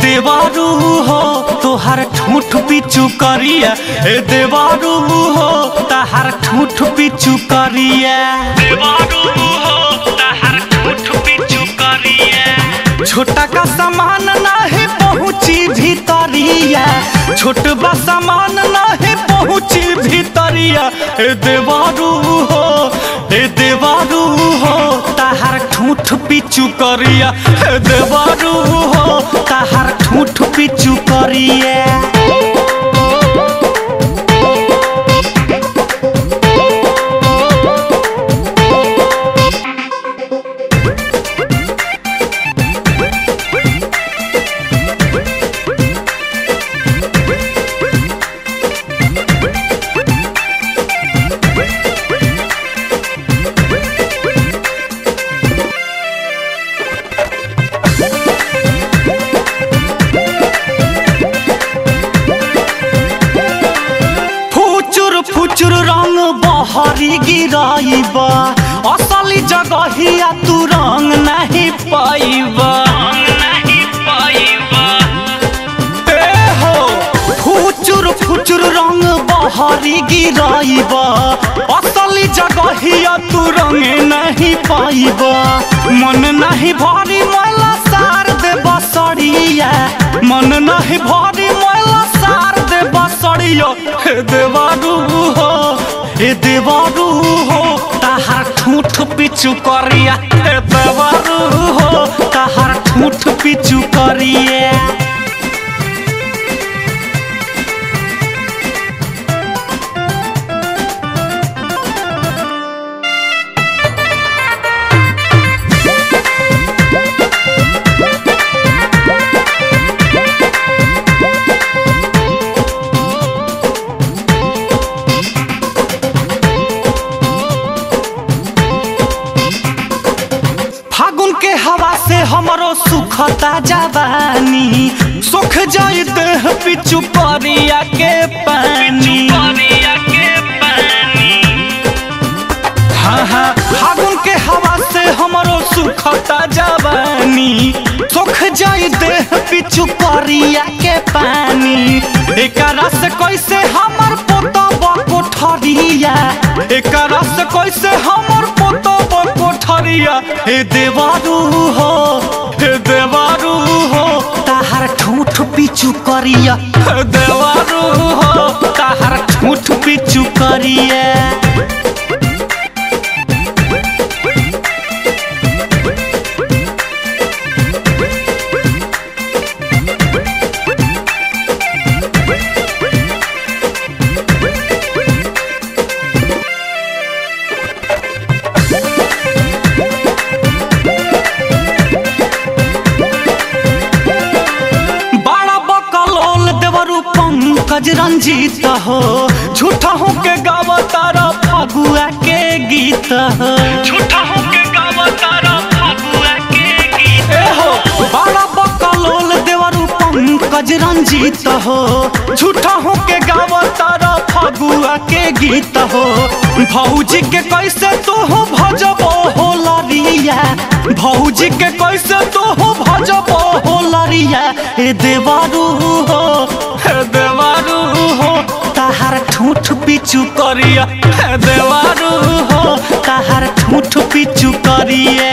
देवारू हो तोहर ठूठ पिचू करिया। ए देवारू हो तोहर ठूठ पिचू करिया। देवारू हो तोहर ठूठ पिचू करिया। छोटा का सामान नहीं पहुँची भीतरिया। छोटबा सामान नहीं पहुँची भीतरिया। ए देवारू हो तोहर ठूठ पिचू करिया। ए देवारू हो तोहर ठूठ पिचू करिया। फुचुर रंग बहरी गिराइबा। असली जगहिया तू रंग नहीं पाइबा। ए हो फुचुर रंग बहरी गिराइबा। असली जगहिया तू रंग नहीं पाइबा। मन नहीं भरी मैला सार दे बसड़िया। मन नहीं भरी मैला सार दे बसड़िया। हे देवारू हो तोहर ठूठ पिचू करिया। हे देवारू हो तोहर ठूठ पिचू करिया। फागुन के हवा से हमरो सुखता जवानी। सुख जाई देह पिचू करिया के पानी। हाँ हाँ फागुन के हवा से हमरो सुखता जवानी। सुख जाई देह पिचू करिया के पानी। एकरा से कैसे हमर पोतबा कोठरिया। एकरा से कैसे हमर पोतबा कोठरिया। हे देवारू हो तोहर ठूठ पिचू करिया। हे देवारू हो तोहर ठूठ पिचू करिया। पंकज रंजीत हो झूठा हो के गावा तारा फगुआ के गीत हो। झूठा हो के गावा तारा फगुआ के गीत हो। बड़ा बकलोल देवरू पंकज रंजीत हो झूठा हो के गावा तारा फगुआ के गीत हो। भौजी के कैसे तू हो भजबो हो लरिया। भौजी के कैसे तू हो भजबो हो लरिया। ए देवारू हो तोहर ठूठ पिचू करिया। हे देवारू हो तोहर ठूठ पिचू करिया।